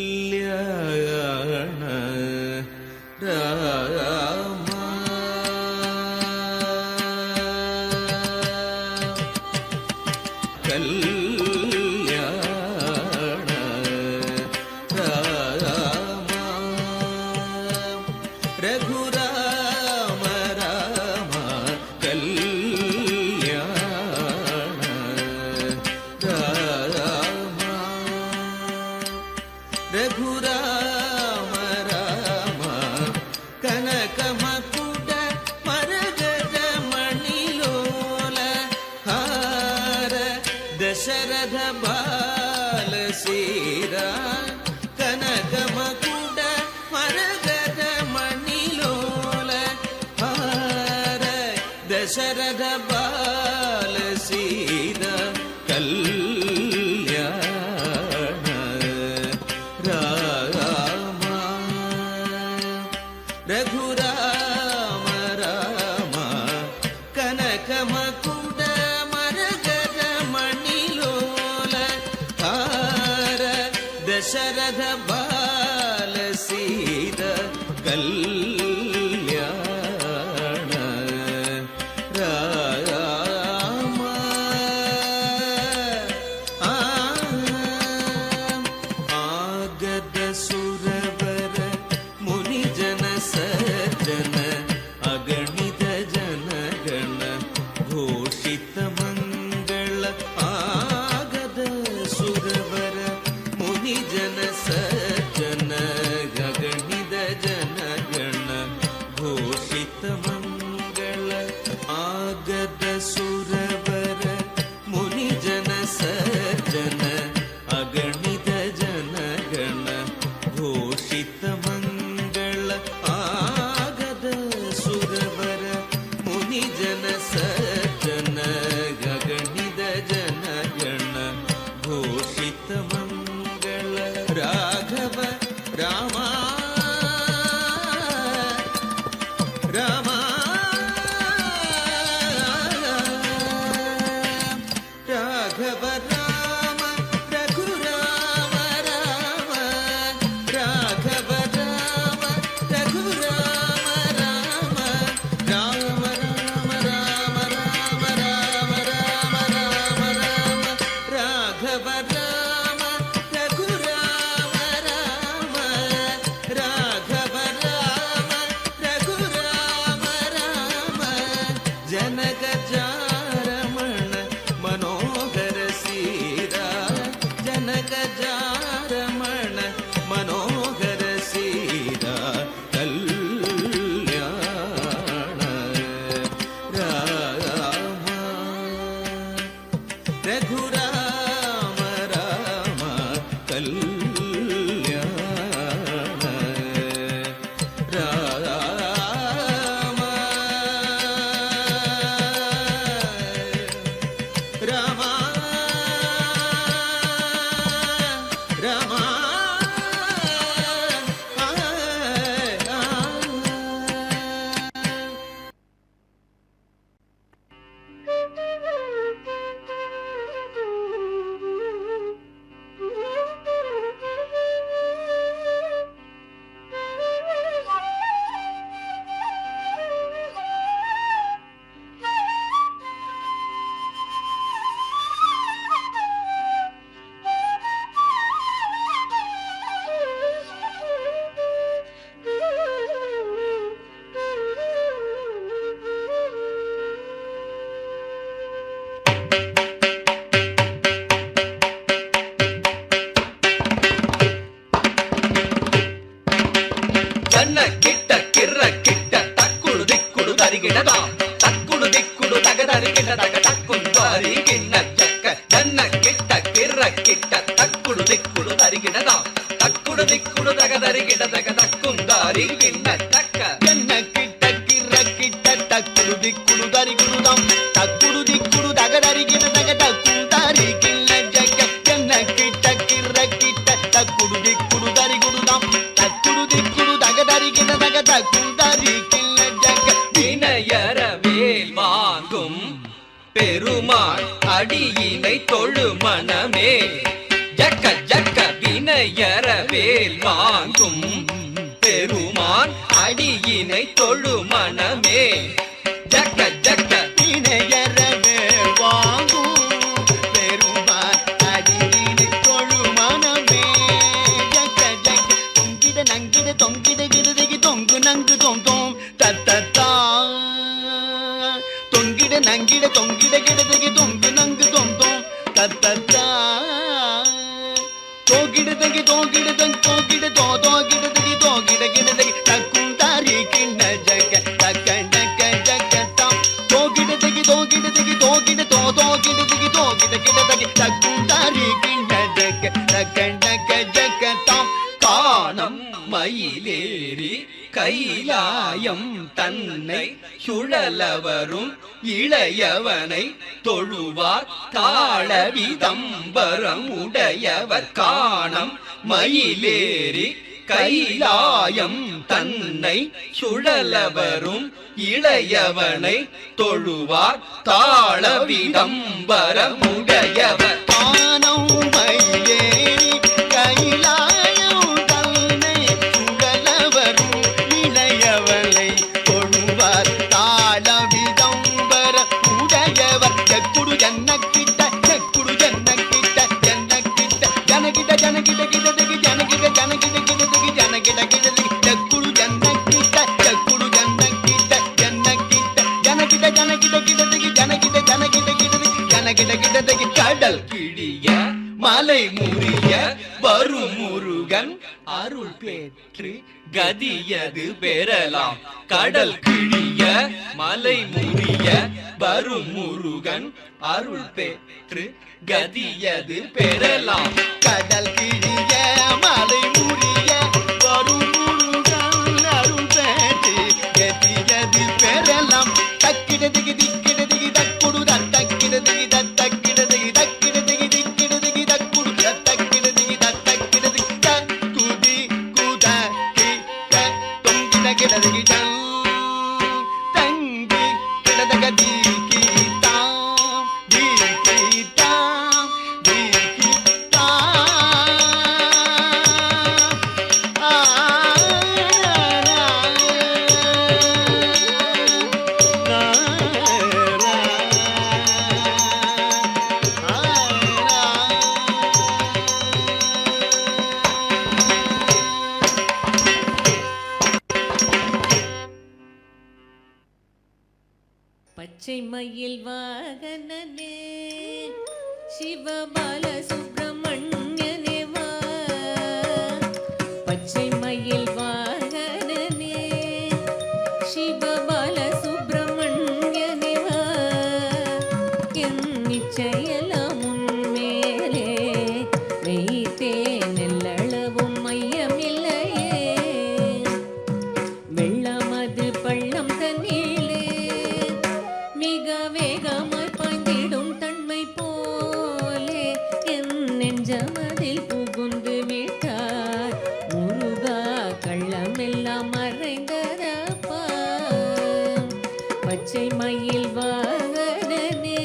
கல்யாண ராமா கல்யாண ராமா ரகுராம ராம கல்யாண ராமா ரகுராம ராம கனகமகுட மரகத மணிலோல ஹார தசரத பால சீரா கனகமகுட மரகத மணிலோல ஹார தசரத பால சீரா கல்யாண ராமா ரகுராம ராம கனகமகுட மரகத மணிலோல ஹார தசரத பால சீத கல்யாண ராமா ஆகத சுரவர முனிஜன சஜ்ஜன அகணித ஜனகண ಘೋಷಿತ ಮಂಗಳ ಆಗದ ಸುರವರ ಮುನಿಜನ ಸಜ್ಜನ ಗಗಣಿದ ಜನಗಣ ಘೋಷಿತ ಮಂಗಳ ಆಗದ ಸುರವರ ಮುನಿಜನ ಸಜ್ಜನ ಅಗಣಿತ ಜನಗಣ ಘೋಷಿತ ಮಂಗಳ ಆಗದ ಸುರವರ ಮುನಿಜನ ಸಜ್ಜನ ಗಗಣಿದ ಜನಗಣ ಘೋಷಿತ ಮಂಗಳ ರಾಘವ ರಾಮ ರಾಮ ರಾಘವ ರಾಮ ರಘುರಾಮ ರಾಮ ರಾಘವ ರಾಮ ರಘುರಾಮ ರಾಮ ರಾಮ ರಾಮ ರಾಮ ರಾಮ ರಾಮ ರಾಮ ರಾಮ ರಾಮ ರಾಘವ ರಾಮ ರಘುರಾಮ ರಾಮ ರಾಘವ ರಾಮ ರಘುರಾಮ ರಾಮ ಜನಕ ಜಾರಮಣ ಮನೋಹರ ಸೀರಾ ಜನಕ ಜಾರಮಣ ಮನೋಹರ ಸೀರಾ ಕಲ್ಯಾಣ ರಾಮ ರಘುರಾಮ ರಾಮ ಕಲ್ಯಾಣ ರಾಮ ರಾಮ ರಾಮ ಕನ್ನ ಕಿಟ್ಟ ಕಿರ್ರ ಕಿಟ್ಟ ತಕ್ಕುಡು ದಿಕ್ಕುಡು ತರಿಗಿಡದ ತಕ್ಕುಡು ದಿಕ್ಕುಡು ತಗದರಿಗಿಡ ತಗ ತಕ್ಕುಂದಾರಿ ಗಿಣ್ಣ ಚಕ್ಕ ಕನ್ನ ಕಿಟ್ಟ ಕಿರ್ರ ಕಿಟ್ಟ ತಕ್ಕುಡು ದಿಕ್ಕುಡು ತರಿಗಿಡದ ತಕ್ಕುಡು ದಿಕ್ಕುಡು ತಗದರಿಗಿಡ ತಗ ತಕ್ಕುಂದಾರಿ ಗಿಣ್ಣ ಚಕ್ಕ ಕನ್ನ ಕಿಟ್ಟ ಕಿರ್ರ ಕಿಟ್ಟ ತಕ್ಕುಡು ದಿಕ್ಕುಡು ತರಿಗಿಡುದಂ ತಕ್ಕುಡು ದಿಕ್ಕುಡು ತಗದರಿಗಿಡ ತಗ ತಕ್ಕುಂದಾರಿ ಗಿಣ್ಣ ಚಕ್ಕ ಕನ್ನ ಕಿಟ್ಟ ಕಿರ್ರ ಕಿಟ್ಟ ತಕ್ಕುಡು ದಿಕ್ಕುಡು ತರಿಗಿಡುದಂ தக்குடு திக்குடு தகதரிகிட தக தக்குந்தாரி கிள்ள ஜக வினயர வேல் வாங்கும் பெருமாள் அடியினை தொழு மனமே ஜக்க ஜக்க வின இணையறவேல் வாங்கும் பெருமான் அடியினை தொழு மனமே ஜக்க ஜக்க இணையறவே வாங்கும் பெருமான் அடியினை தொழு மனமே ஜக்க ஜக்க தொங்கிட நங்கிட தொங்கிட கிடதகி தொங்கு நங்கு தொந்தோம் தத்தத்தா தொங்கிட நங்கிட தொங்கிட கிடதகி தொங்கு நங்கு தொந்தோம் தத்தத்தா தோகிடதகி தோகிடதங் தோகிட தோகிடதகி தோகிட கிடதகி தக்கும் தாரி கிண்ண ஜக தக்க ஜக்க ஜக்கத்தாம் தோகிடதகி தோகிடதகி தோகிட தோகிடதகி தோகிட கிடதகி தக்கும் தாரி கிண்ண ஜக தக்க ஜக்க ஜக்கத்தாம் காணம் மயிலேறி கைலாயம் தன்னை சுழலவரும் இளையவனை தொழுவார் தாழ விதம்பரம் உடையவர் காணம் மயிலேறி கைலாயம் தன்னை சுழலவரும் இளையவனை தொழுவார் தாழ விதம்பரம் உடையவர் காணம் மயிலேறி கைலாயம் தன்னை சுழலவரும் இளையவனை தொழுவார் தாழ விதம்பர உடையவர் செக்குடு ஜன்னக்கிட்ட செக்குடு ஜன்னக்கிட்ட ஜன்னக்கிட்ட ஜனகிட ஜனகிட கிடதகி ஜனகிட ஜனகிட கிடதகி ஜனகிட கிடதகி செக்குடு ஜன்னக்கிட்ட செக்குடு ஜன்னக்கிட்ட ஜன்னக்கிட்ட ஜனகிட ஜனகிட கிடதகி ஜனகிட ஜனகிட கிடதகி ஜனகிட கிடதகி கடல் கிழிய மலை முறிய வரும் முருகன் அருள் பெற்று கதியது பெறலாம் கடல் கிழிய மலை முறிய வரும் முருகன் அருள் பெற்று கதியது பெறலாம் கடல் கிழிய மலை முறிய வரும் முருகன் அருள் பெற்று கதியது பெறலாம் தக்கிடதகி திக்கிடதகி தக்குடு தக்கிடதகி தக்கிடதகி தக்கிடதகி திக்கிடதகி தக்குடு தக்கிடதகி தக்கிடதகி தக்குதி குத கிட தொங்கிட கிடதகி தங்கி கிடதகதி கீதாம் தீகீதாம் தீகீதாம் பச்சை மயில் வாகனனே சிவபால சுப்பிரமணியனே வா பச்சை மயில் வாகனனே சிவபால சுப்பிரமணியனே வா என் நிச்சயலாம் உன்மேலே வைத்தேன் எல்லளவும் மையமில்லையே வெள்ளமது பள்ளம் தண்ணீலே மிக வேகமாய் பாய்ந்திடும் தன்மை போலே என் நெஞ்சமதில் புகுந்து விட்டார் முருகா கள்ளமெல்லாம் மறைந்ததப்பா பச்சை மயில் வாகனனே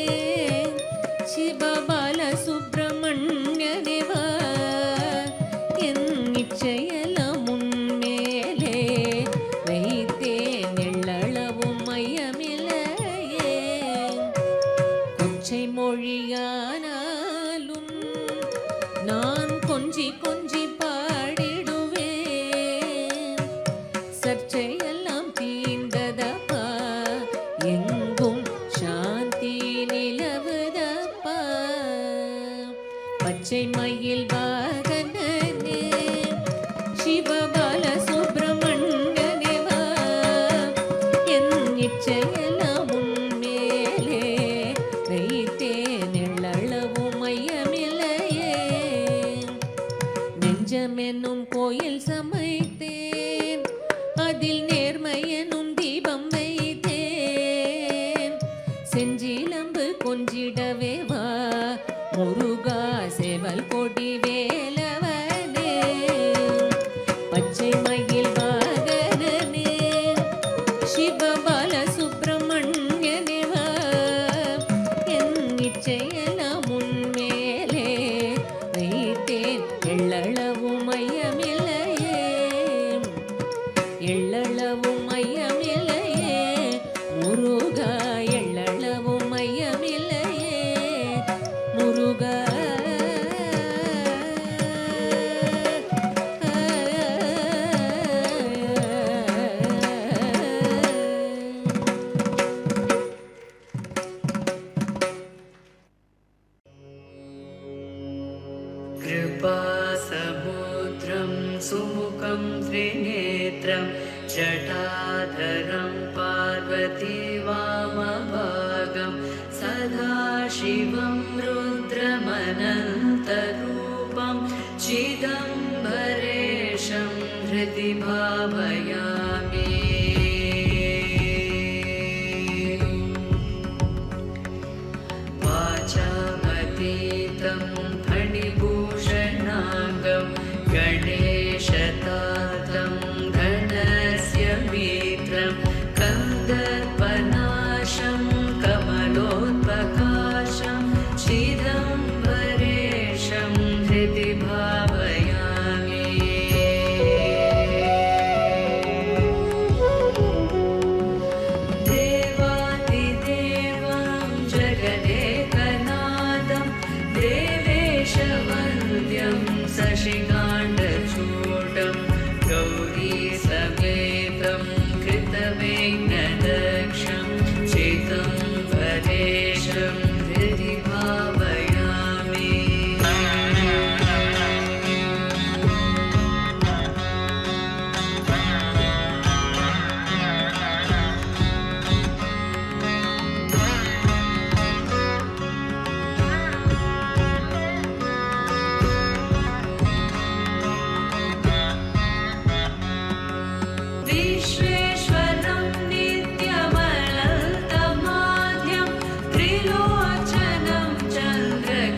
சிவபால சுப்பிரமணியனே வா என் நிச்சயலாம் உன்மேலே வைத்தேன் எள்ளளவும் மையமில்லையே கொச்சை மொழியானாலும் நான் கொஞ்சி கொஞ்சி பாடிடுவேன் சர்ச்சையெல்லாம் தீர்ந்ததப்பா எங்கும் சாந்தி நிலவுதப்பா பச்சை மயில் வாகனனே சிவபால சுப்பிரமணியனே வா என் நிச்சயலாம் உன்மேலே வைத்தேன் எள்ளளவும் மையமில்லையே चिदम्बरेशं हृदि भावयामि वाचामतीतं फणिभूषणाङ्गं गणेशतातं धनस्य मित्रं कन्दर्पनाशं कमलोत्पकाशं चिदम्बरेशं हृदि भावयामि देवादिदेवं जगदेकनाथं देवेशवन्द्यं शशिकाण्डचूडं गौरीसमेतं कृतविघ्नदक्षं चिदम्बरेशं हृदि भावयामि विश्वेश्वरं नित्यमनन्तमाद्यं त्रिलोचनं चन्द्रकलावतंसं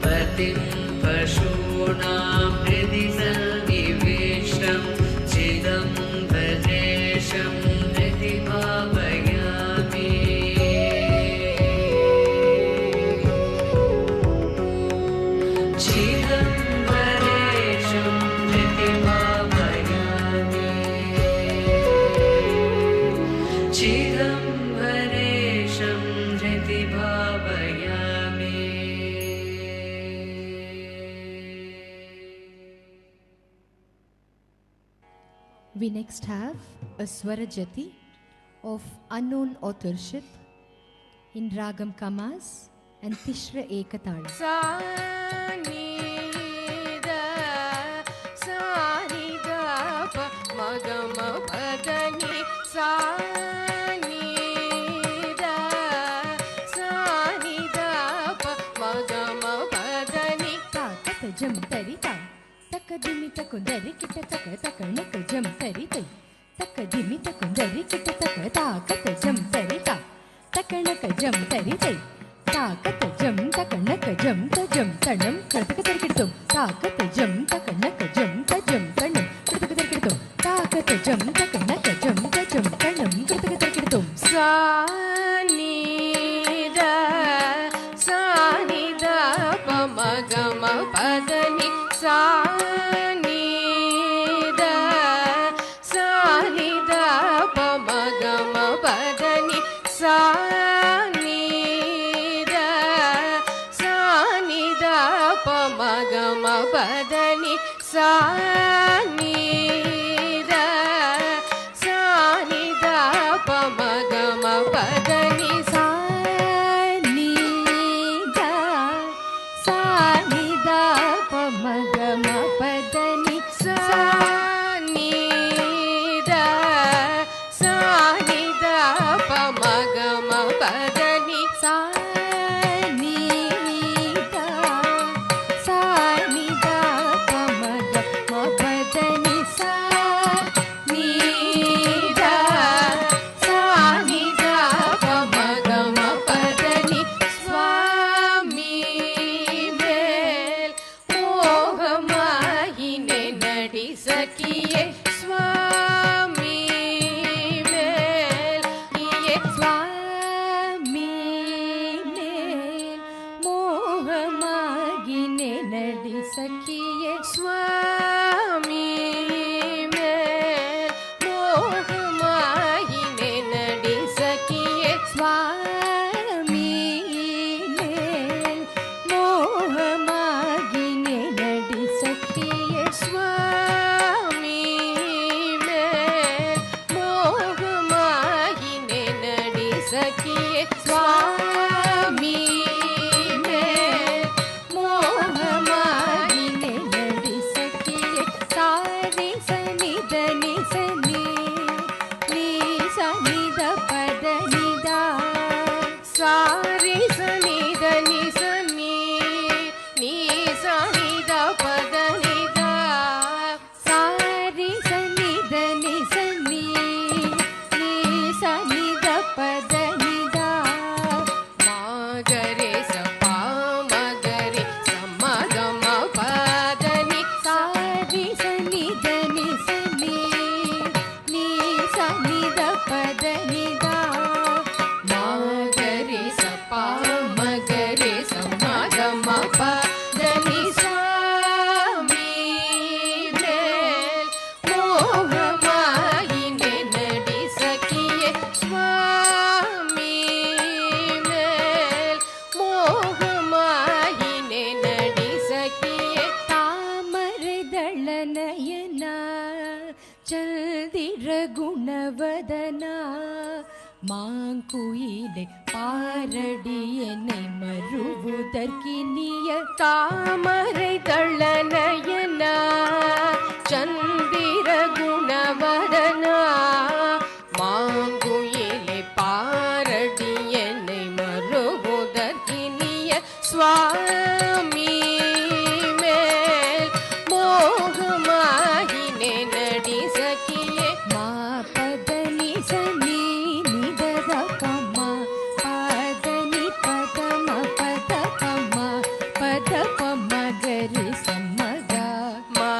पतिं पशूनां हृदि सन्निविष्टं चिदम्बरेशं हृदि भावयामि चिदम्बरेशं हृदि भावयामि चिदम्बरेशं हृदि भावयामि We next have a Swarajati of unknown authorship in Ragam Kamas and Tishra Ekatala. सानिदा सानिदा प मगम पदनि सानिदा सानिदा प मगम पदनि ताकत जम तरिता तक दिमि तकुंदरि किट तक तकणक जम तरितै तक दिमि तकुंदरि किट तक ताकत जम तरिता तकणक जम तरितै ताकत जम तकणक जम तजम तणम कृतक तरिकिडतुम ताकत जम तकणक जम तजम तणम कृतक तरिकिडतुम ताकत जम तकणक जम तजम तणम कृतक तरिकिडतुम सानिदा सानिदा प मगम पदनि सानिदा सानिदा प मगम पदनि सानिदा सानिदा प मगम पदनि सानिदा सानिदा प मगम पदनि सानिदा सानिदा पमगम पदनि सानिदा सानिदा प मगम पदनि सानिदा सानिदा पमगम पदनि सानिदा सानिदा प मगम पदनि स्वामी मेल मोहमाहिने नडि सखिये स्वामी मेल ये स्वामी मेल मोहमागिने नडि सखिये स्वामी मेल मोहमाहिने नडि सखिये स्वामी मेल मोहमागिने नडि सखिये स्वामी मेल मोहमाहिने नडि सखिये स्वामी मेल मोहमागिने नडि सखिये सारे सनि दनि सनि नी सनि द पद निदा सारे सनि दनि सनि नी வதனா மாங்குயிலை பாரடி என்னை மறுவுதற்கினிய தாமரை தள்ளநயனா சந்திர குணவதனா மாங்குயிலை பாரடி என்னை மறுவுதற்கினிய சுவாமி மேல் மோகமாகினே நடி சகியே மா பதனி சனி நிதத பமா பதனி பதம பத பமா பத பம கரி சம்மகா மா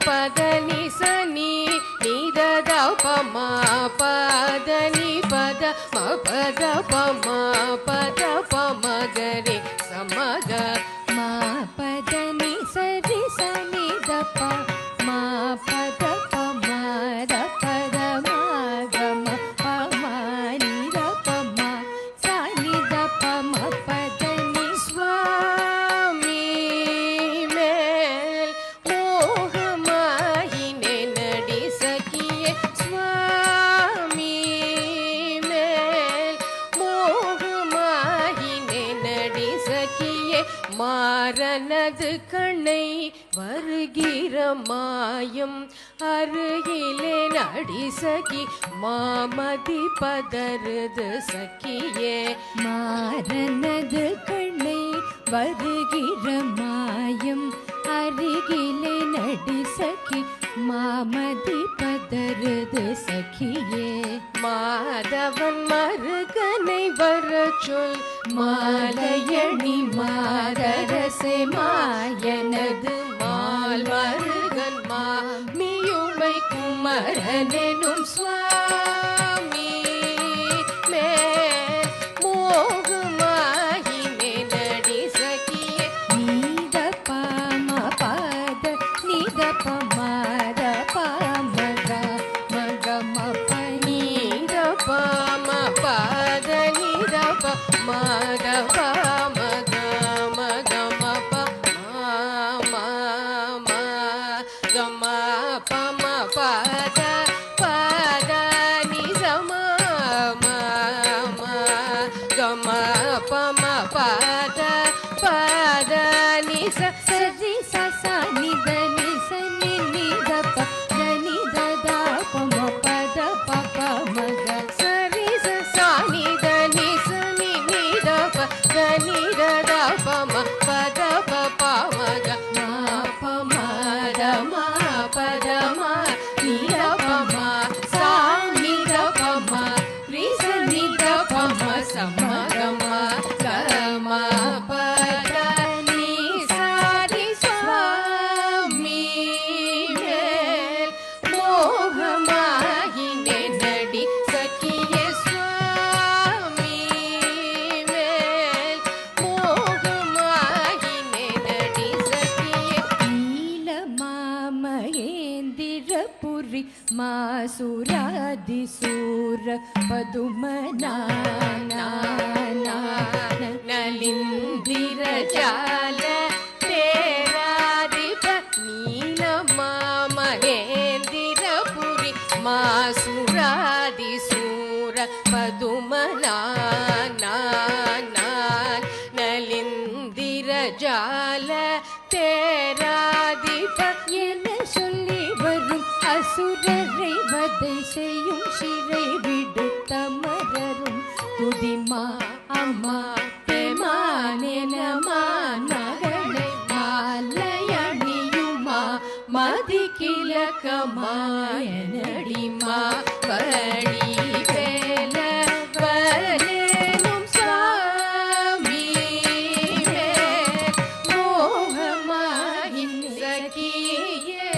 பதனி சனி நிதத பமா பதனி பத ம பத பமா பத பம கரி சமக மா பதனி சரி சனி தப மா பத பம த பத மா கம பமா நித பமா சனி தப ம பதனி சுவாமி மேல் மோகமாகினே நடி சகியே சுவாமி மேல் மோகமாகினே நடி சகியே மாறனது கண்ணை வருகிற மாயம் அருகிலே நடி சகி மாமதி பதறுது சகியே மாறனது கண்ணை வருகிற மாயம் அருகிலே நடி சகி மாமதி பதறுது சகியே மாதவன் மருகனை வர சொல் மாலையணி மாதரசே மாயனது மால் மருகன் மாமியுமை குமரனெனும் சுவாமி மேல் மோகமாகினே நடி சகியே நீத பாம பாத நித பமாத பாமக மக மப நீத பாம பாத நீத மாத பாமக மக மப மா கம பம பாத பாத நித கம பம பாத பாத நிச சரி சச நித நிச நித ப நித த பம பத பப மக சரி சாணி தனி சனி நித பனி த பம பத பப மக மா பம த மா பத மா நித பம சாணி த பம ரிச நித பம சமகம கம பத நி சாரி சுவாமி மேல் மோகமாகினே நடி சகியே சுவாமி மேல் மோகமாகினே நடி சகியே நீல மாமகேந்திரபுரி மாசுராதி சூர பதுமனா நலிந்திர ஜால தேராதிப நீலமா மகேந்திரபுரி மாசுராதி சூர பதுமனான் நலிந்திர ஜால தேராதிப என சொல்லி வரும் அசுரரை வதை செய்யும் சிறை விடுத்த மரரும் துதிமா அம்மா பெமானெனமான் மகளை மாலையணியுமா மதி கிழக்கமாயனடிமா வழி வேல வலேனும் சுவாமி மேல் மோகமாயின் சகியே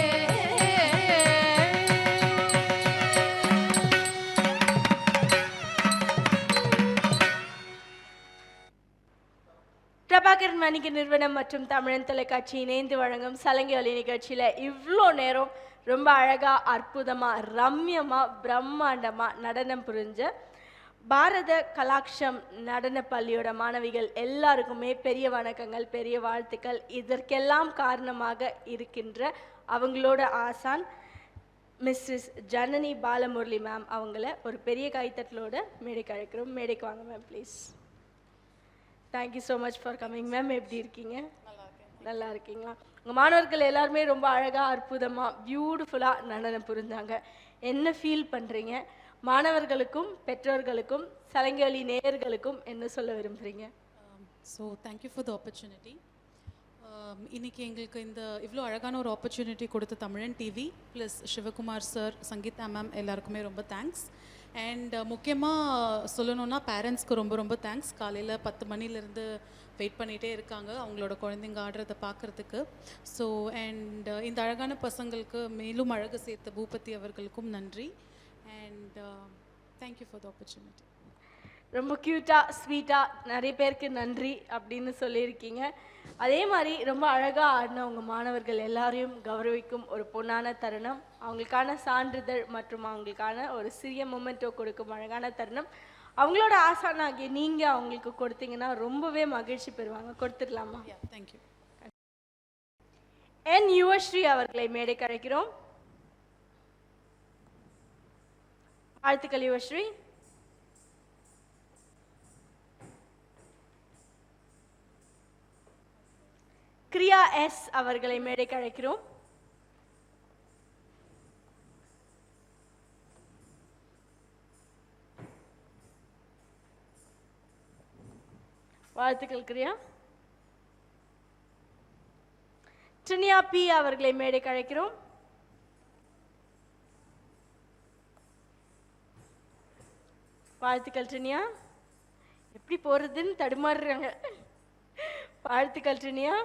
பிரபாகரன் வணிக நிறுவனம் மற்றும் தமிழன் தொலைக்காட்சி இணைந்து வழங்கும் சலங்கை ஒலி நிகழ்ச்சியில் இவ்வளோ நேரம் ரொம்ப அழகாக அற்புதமாக ரம்யமாக பிரம்மாண்டமாக நடனம் புரிஞ்ச பாரத கலாக்ஷம் நடன பள்ளியோட மாணவிகள் எல்லாருக்குமே பெரிய வணக்கங்கள், பெரிய வாழ்த்துக்கள். இதற்கெல்லாம் காரணமாக இருக்கின்ற அவங்களோட ஆசான் மிஸ்ஸஸ் ஜனனி பாலமுரளி மேம் அவங்கள ஒரு பெரிய கைத்தட்டலோட மேடைக்கு அழைக்கிறோம். மேடைக்கு வாங்க ma'am please. Thank you so much for coming ma'am. எப்படி இருக்கீங்க? நல்லா இருக்கீங்களா? உங்கள் மாணவர்கள் எல்லாருமே ரொம்ப அழகாக அற்புதமாக பியூட்டிஃபுல்லாக நடனம் புரிஞ்சாங்க. என்ன ஃபீல் பண்ணுறீங்க? மாணவர்களுக்கும் பெற்றோர்களுக்கும் சலங்கை நேயர்களுக்கும் என்ன சொல்ல விரும்புகிறீங்க? So thank you for the opportunity. இன்றைக்கி எங்களுக்கு இந்த இவ்வளோ அழகான ஒரு ஆப்பர்ச்சுனிட்டி கொடுத்த Tamilan TV plus Sivakumar sir, Sangeetha ma'am எல்லாருக்குமே ரொம்ப தேங்க்ஸ். அண்ட் முக்கியமாக சொல்லணுன்னா பேரண்ட்ஸ்க்கு ரொம்ப ரொம்ப தேங்க்ஸ். காலையில் 10 மணிலேருந்து வெயிட் பண்ணிகிட்டே இருக்காங்க அவங்களோட குழந்தைங்க ஆடுறதை பார்க்குறதுக்கு. ஸோ அண்ட் இந்த அழகான பசங்களுக்கு மேலும் அழகு சேர்த்த பூபதி அவர்களுக்கும் நன்றி. And thank you for the opportunity. ரொம்ப க்யூட்டாக ஸ்வீட்டாக நிறைய பேருக்கு நன்றி அப்படின்னு சொல்லியிருக்கீங்க. அதே மாதிரி ரொம்ப அழகாக ஆடின உங்கள் மாணவர்கள் எல்லாரையும் கௌரவிக்கும் ஒரு பொன்னான தருணம், அவங்களுக்கான சான்றிதழ் மற்றும் அவங்களுக்கான ஒரு சிறிய மொமெண்ட்டோ கொடுக்கும் அழகான தருணம் அவங்களோட ஆசானாகிய நீங்கள் அவங்களுக்கு கொடுத்தீங்கன்னா ரொம்பவே மகிழ்ச்சி பெறுவாங்க. கொடுத்துடலாமா? தேங்க்யூ. என் யுவஸ்ரீ அவர்களை மேடைக்கு அழைக்கிறோம். வாழ்த்துக்கள் யுவஸ்ரீ. கிரியா எஸ் அவர்களை மேடைக்கு அழைக்கிறோம். வாழ்த்துக்கள் கிரியா. ட்ரினியா பி அவர்களை மேடைக்கு அழைக்கிறோம். வாழ்த்துக்கள் ட்ரினியா. எப்படி போறதுன்னு தடுமாறுறாங்க. வாழ்த்துக்கள் ட்ரினியா.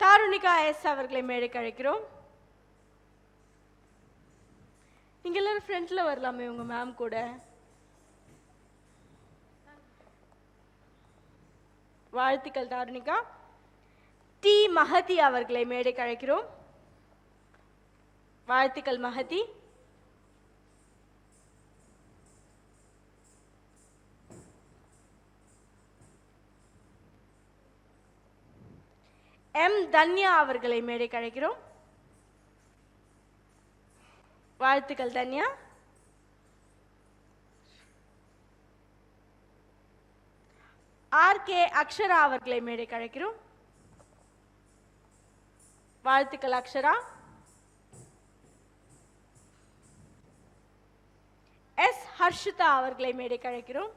தாருணிகா எஸ் அவர்களை மேடைக்கு அழைக்கிறோம். நீங்க எல்லாரும் ஃப்ரண்ட்ல வரலாமே உங்க மேம் கூட. வாழ்த்துக்கள் தாருணிகா. டி மஹதி அவர்களை மேடைக்கு அழைக்கிறோம். வாழ்த்துக்கள் மஹதி. எம் தன்யா அவர்களை மேடைக்கு அழைக்கிறோம். வாழ்த்துக்கள் தன்யா. ஆர்.கே. அக்ஷரா அவர்களை மேடைக்கு அழைக்கிறோம். வாழ்த்துக்கள் அக்ஷரா. எஸ் ஹர்ஷிதா அவர்களை மேடைக்கு அழைக்கிறோம்.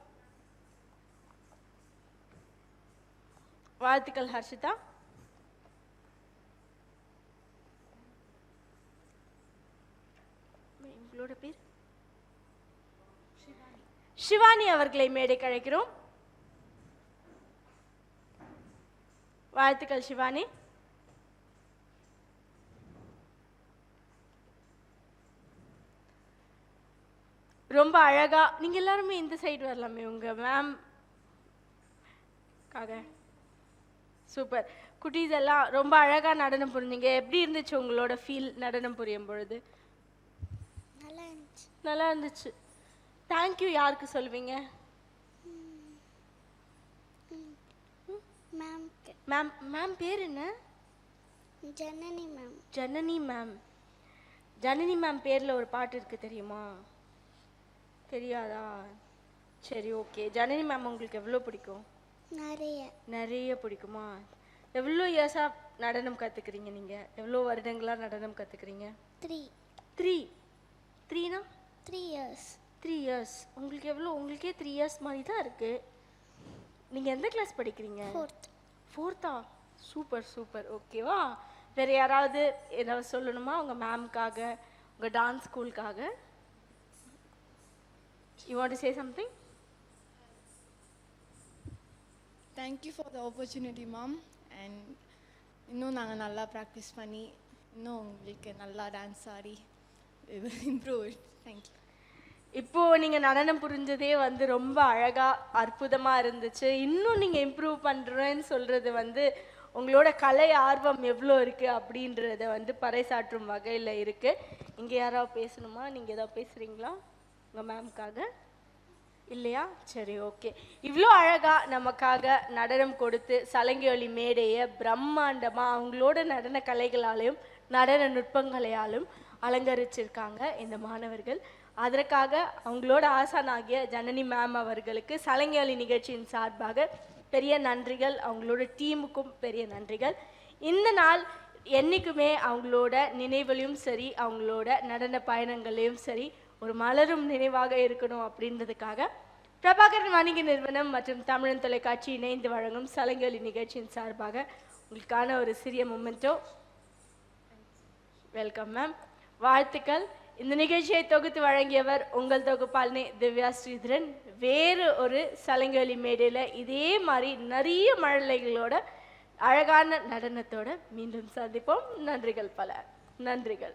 வாழ்த்துக்கள் ஹர்ஷிதா. உங்களோட பேர்? சிவானி அவர்களை மேடைக்கு அழைக்கிறோம். வாழ்த்துக்கள் சிவானி. ரொம்ப அழகா நீங்க எல்லாருமே இந்த சைடு வரலாமே உங்க மேம் காக. சூப்பர். குட்டீஸ் எல்லாம் ரொம்ப அழகா நடனம் புரிஞ்சீங்க. எப்படி இருந்துச்சு உங்களோட ஃபீல் நடனம் புரியும் பொழுது? நல்லா இருந்துச்சு. தேங்க்யூ யாருக்கு சொல்வீங்க? மேம். மேம் பேர் என்ன? Janani ma'am. Janani ma'am. Janani ma'am பேர்ல ஒரு பாட்டு இருக்கு, தெரியுமா? தெரியாதா? சரி ஓகே. ஜனனி மேம் உங்களுக்கு எவ்வளோ பிடிக்கும்? நிறைய பிடிக்குமா? எவ்வளோ இயர்ஸாக நடனம் கற்றுக்குறீங்க நீங்கள்? எவ்வளோ வருடங்களாக நடனம் கற்றுக்குறீங்க? 3 இயர்ஸ். உங்களுக்கு எவ்வளோ? உங்களுக்கே 3 இயர்ஸ் மாதிரி தான் இருக்குது. நீங்கள் எந்த கிளாஸ் படிக்கிறீங்க? 4th. Super super. ஓகேவா? வேறு யாராவது ஏதாவது சொல்லணுமா உங்கள் மேம்காக, உங்கள் dance ஸ்கூலுக்காக? You want to say something? Thank you for the opportunity, mom. And இன்னும் நாங்கள் நல்லா ப்ராக்டிஸ் பண்ணி இன்னும் உங்களுக்கு நல்லா டான்ஸ் ஆடி இம்ப்ரூவ். தேங்க்யூ. இப்போது நீங்கள் நடனம் புரிஞ்சதே வந்து ரொம்ப அழகாக அற்புதமாக இருந்துச்சு. இன்னும் நீங்கள் இம்ப்ரூவ் பண்ணுறேன்னு சொல்கிறது வந்து உங்களோட கலை ஆர்வம் எவ்வளோ இருக்குது அப்படின்றத வந்து பறைசாற்றும் வகையில் இருக்குது. இங்கே யாராவது பேசணுமா? நீங்கள் ஏதாவது பேசுகிறீங்களா உங்கள் மேம்காக? இல்லையா? சரி ஓகே. இவ்வளோ அழகாக நமக்காக நடனம் கொடுத்து சலங்கை ஒலி மேடையை பிரம்மாண்டமாக அவங்களோட நடன கலைகளாலையும் நடன நுட்பங்களையாலும் அலங்கரிச்சிருக்காங்க இந்த மாணவர்கள். அதற்காக அவங்களோட ஆசானாகிய ஜனனி மேம் அவர்களுக்கு சலங்கை நிகழ்ச்சியின் சார்பாக பெரிய நன்றிகள், அவங்களோட டீமுக்கும் பெரிய நன்றிகள். இந்த நாள் என்றைக்குமே அவங்களோட நினைவுலையும் சரி, அவங்களோட நடன பயணங்களையும் சரி ஒரு மலரும் நினைவாக இருக்கணும் அப்படின்றதுக்காக பிரபாகரன் வணிக நிறுவனம் மற்றும் தமிழன் தொலைக்காட்சி இணைந்து வழங்கும் சலங்கை நிகழ்ச்சியின் சார்பாக உங்களுக்கான ஒரு சிறிய மொமெண்டோ. வெல்கம் மேம், வாழ்த்துக்கள். இந்த நிகழ்ச்சியை தொகுத்து வழங்கியவர் உங்கள் தொகுப்பாளினி திவ்யா ஸ்ரீதரன். வேறு ஒரு சலங்கை மேடையில் இதே மாதிரி நிறைய மழலைகளோட அழகான நடனத்தோட மீண்டும் சந்திப்போம். நன்றிகள், பல நன்றிகள்.